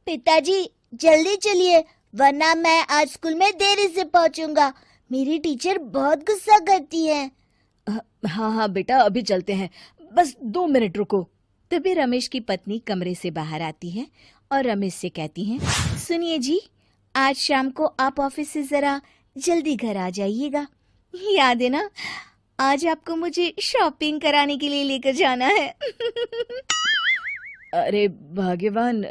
पिताजी जल्दी चलिए, वरना मैं आज स्कूल में देरी से पहुंचूंगा। मेरी टीचर बहुत गुस्सा करती है। हाँ हाँ बेटा, अभी चलते हैं, बस 2 मिनट रुको। तभी रमेश की पत्नी कमरे से बाहर आती है और रमेश से कहती हैं, सुनिए जी, आज शाम को आप ऑफिस से जरा जल्दी घर आ जाइएगा। याद है ना, आज आपको मुझे शॉपिंग कराने के लिए लेकर जाना है। अरे भाग्यवान,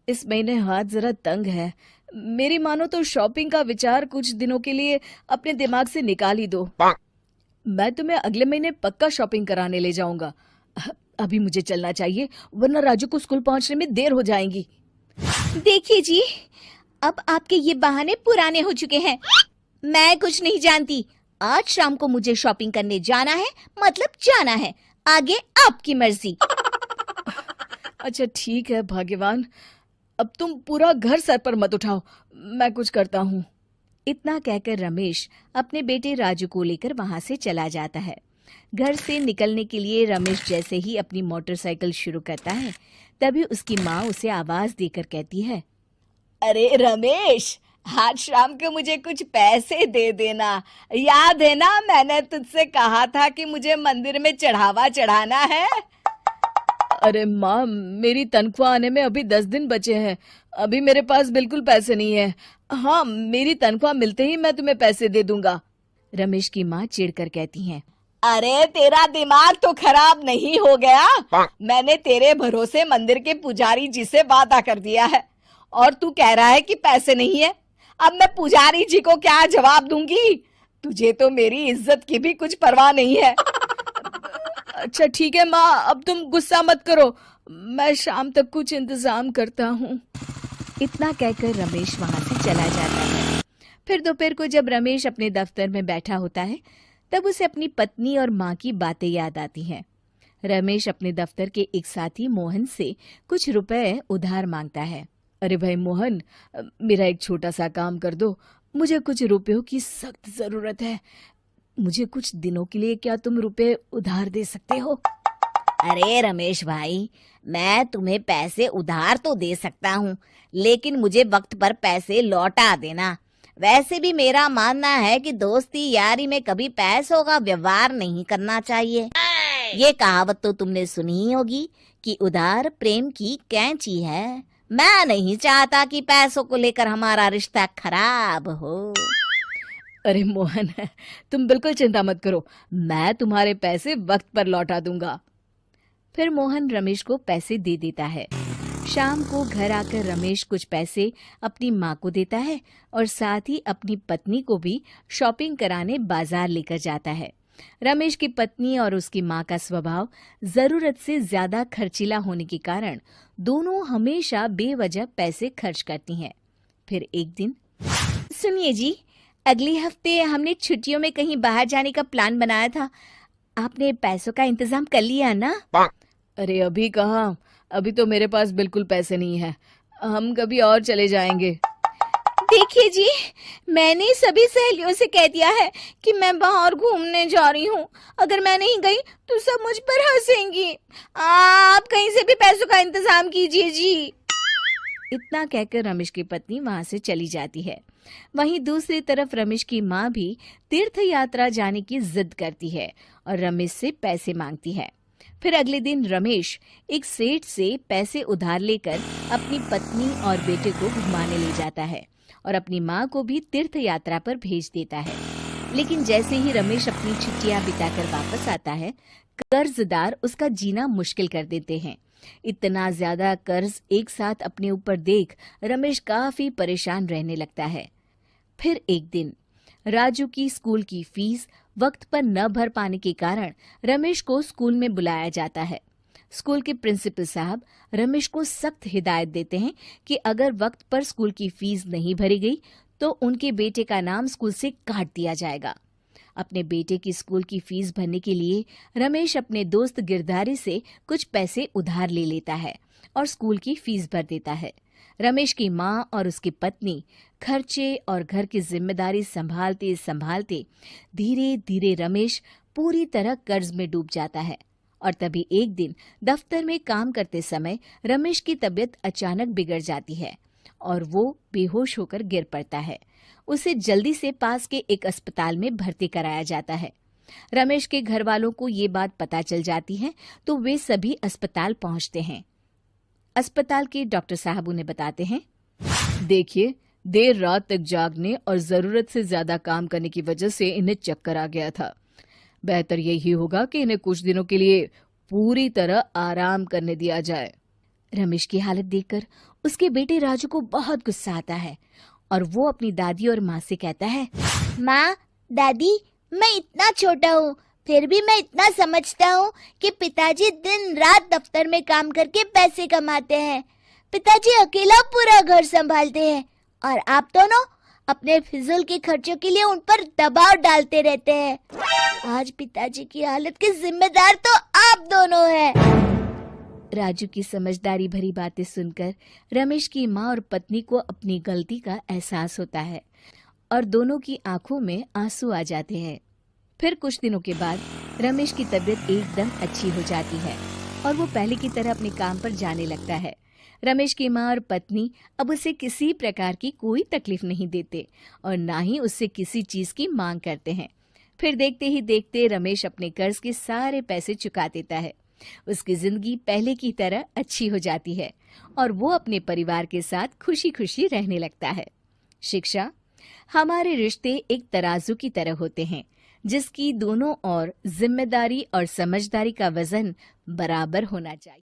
इस महीने हाथ जरा तंग है। मेरी मानो तो शॉपिंग का विचार कुछ दिनों के लिए अपने दिमाग से निकाल ही दो। मैं तुम्हें अगले महीने पक्का शॉपिंग कराने ले जाऊंगा। अभी मुझे चलना चाहिए, वरना राजू को स्कूल पहुंचने में देर हो जाएगी। देखिए जी, अब आपके ये बहाने पुराने हो चुके हैं। मैं कुछ नहीं जानती। आज शाम को मुझे शॉपिंग करने जाना है, मतलब जाना है। आगे आपकी मर्जी। अच्छा ठीक है भाग्यवान, अब तुम पूरा घर सर पर मत उठाओ, मैं कुछ करता हूँ। इतना कहकर रमेश अपने बेटे राजू को लेकर वहां से चला जाता है। घर से निकलने के लिए रमेश जैसे ही अपनी मोटरसाइकिल शुरू करता है, तभी उसकी माँ उसे आवाज देकर कहती है, अरे रमेश, आज शाम को मुझे कुछ पैसे दे देना। याद है ना, मैंने तुझसे कहा था कि मुझे मंदिर में चढ़ावा चढ़ाना है। अरे माँ, मेरी तनख्वाह आने में अभी 10 दिन बचे हैं। अभी मेरे पास बिल्कुल पैसे नहीं है। हाँ, मेरी तनख्वाह मिलते ही मैं तुम्हें पैसे दे दूंगा। रमेश की माँ चिढ़कर कहती हैं, अरे तेरा दिमाग तो खराब नहीं हो गया? मैंने तेरे भरोसे मंदिर के पुजारी जी से वादा कर दिया है और तू कह रहा है कि पैसे नहीं है। अब मैं पुजारी जी को क्या जवाब दूंगी? तुझे तो मेरी इज्जत की भी कुछ परवाह नहीं है। अच्छा ठीक है माँ, अब तुम गुस्सा मत करो, मैं शाम तक कुछ इंतजाम करता हूँ। इतना कहकर रमेश वहां से चला जाता है। फिर दोपहर को जब रमेश अपने दफ्तर में बैठा होता है, तब उसे अपनी पत्नी और माँ की बातें याद आती हैं। रमेश अपने दफ्तर के एक साथी मोहन से कुछ रुपए उधार मांगता है। अरे भाई मोहन, मेरा एक छोटा सा काम कर दो, मुझे कुछ रुपयों की सख्त जरूरत है। मुझे कुछ दिनों के लिए क्या तुम रुपए उधार दे सकते हो? अरे रमेश भाई, मैं तुम्हें पैसे उधार तो दे सकता हूँ, लेकिन मुझे वक्त पर पैसे लौटा देना। वैसे भी मेरा मानना है कि दोस्ती यारी में कभी पैसों का व्यवहार नहीं करना चाहिए। ये कहावत तो तुमने सुनी ही होगी कि उधार प्रेम की कैंची है। मैं नहीं चाहता कि पैसों को लेकर हमारा रिश्ता खराब हो। अरे मोहन, तुम बिल्कुल चिंता मत करो, मैं तुम्हारे पैसे वक्त पर लौटा दूंगा। फिर मोहन रमेश को पैसे दे देता है। शाम को घर आकर रमेश कुछ पैसे अपनी माँ को देता है और साथ ही अपनी पत्नी को भी शॉपिंग कराने बाजार लेकर जाता है। रमेश की पत्नी और उसकी माँ का स्वभाव जरूरत से ज्यादा खर्चीला होने के कारण दोनों हमेशा बेवजह पैसे खर्च करती हैं। फिर एक दिन, सुनिए जी, अगले हफ्ते हमने छुट्टियों में कहीं बाहर जाने का प्लान बनाया था। आपने पैसों का इंतजाम कर लिया ना? अरे अभी कहाँ, अभी तो मेरे पास बिल्कुल पैसे नहीं है। हम कभी और चले जाएंगे। देखिए जी, मैंने सभी सहेलियों से कह दिया है कि मैं बाहर घूमने जा रही हूँ। अगर मैं नहीं गई तो सब मुझ पर हंसेंगी। आप कहीं से भी पैसों का इंतजाम कीजिए जी। इतना कहकर रमेश की पत्नी वहां से चली जाती है। वहीं दूसरी तरफ रमेश की माँ भी तीर्थ यात्रा जाने की जिद करती है और रमेश से पैसे मांगती है। फिर अगले दिन रमेश एक सेठ से पैसे उधार लेकर अपनी पत्नी और बेटे को घुमाने ले जाता है और अपनी माँ को भी तीर्थ यात्रा पर भेज देता है। लेकिन जैसे ही रमेश अपनी छुट्टियां बिताकर वापस आता है, कर्जदार उसका जीना मुश्किल कर देते हैं। इतना ज्यादा कर्ज एक साथ अपने ऊपर देख रमेश काफी परेशान रहने लगता है। फिर एक दिन राजू की स्कूल की फीस वक्त पर न भर पाने के कारण रमेश को स्कूल में बुलाया जाता है। स्कूल के प्रिंसिपल साहब रमेश को सख्त हिदायत देते हैं कि अगर वक्त पर स्कूल की फीस नहीं भरी गई तो उनके बेटे का नाम स्कूल से काट दिया जाएगा। अपने बेटे की स्कूल की फीस भरने के लिए रमेश अपने दोस्त गिरधारी से कुछ पैसे उधार ले लेता है और स्कूल की फीस भर देता है। रमेश की माँ और उसकी पत्नी खर्चे और घर की जिम्मेदारी संभालते संभालते धीरे धीरे रमेश पूरी तरह कर्ज में डूब जाता है और तभी एक दिन दफ्तर में काम करते समय रमेश की तबीयत अचानक बिगड़ जाती है और वो बेहोश होकर गिर पड़ता है। उसे जल्दी से पास के एक अस्पताल में भर्ती कराया जाता है। रमेश के घर वालों को ये बात पता चल जाती है तो वे सभी अस्पताल पहुंचते हैं। अस्पताल के डॉक्टर साहब उन्हें बताते हैं, देखिए, देर रात तक जागने और जरूरत से ज्यादा काम करने की वजह से इन्हें चक्कर आ गया था। बेहतर यही होगा कि इन्हें कुछ दिनों के लिए पूरी तरह आराम करने दिया जाए। रमेश की हालत देखकर उसके बेटे राजू को बहुत गुस्सा आता है और वो अपनी दादी और माँ से कहता है, माँ, दादी, मैं इतना छोटा हूँ, फिर भी मैं इतना समझता हूँ कि पिताजी दिन रात दफ्तर में काम करके पैसे कमाते हैं। पिताजी अकेला पूरा घर संभालते हैं और आप दोनों अपने फिजूल के खर्चों के लिए उन पर दबाव डालते रहते हैं। आज पिताजी की हालत के जिम्मेदार तो आप दोनों हैं। राजू की समझदारी भरी बातें सुनकर रमेश की माँ और पत्नी को अपनी गलती का एहसास होता है और दोनों की आंखों में आंसू आ जाते हैं। फिर कुछ दिनों के बाद रमेश की तबीयत एकदम अच्छी हो जाती है और वो पहले की तरह अपने काम पर जाने लगता है। रमेश की माँ और पत्नी अब उसे किसी प्रकार की कोई तकलीफ नहीं देते और ना ही उससे किसी चीज की मांग करते हैं। फिर देखते ही देखते रमेश अपने कर्ज के सारे पैसे चुका देता है। उसकी जिंदगी पहले की तरह अच्छी हो जाती है और वो अपने परिवार के साथ खुशी खुशी रहने लगता है। शिक्षा, हमारे रिश्ते एक तराजू की तरह होते हैं जिसकी दोनों ओर जिम्मेदारी और समझदारी का वजन बराबर होना चाहिए।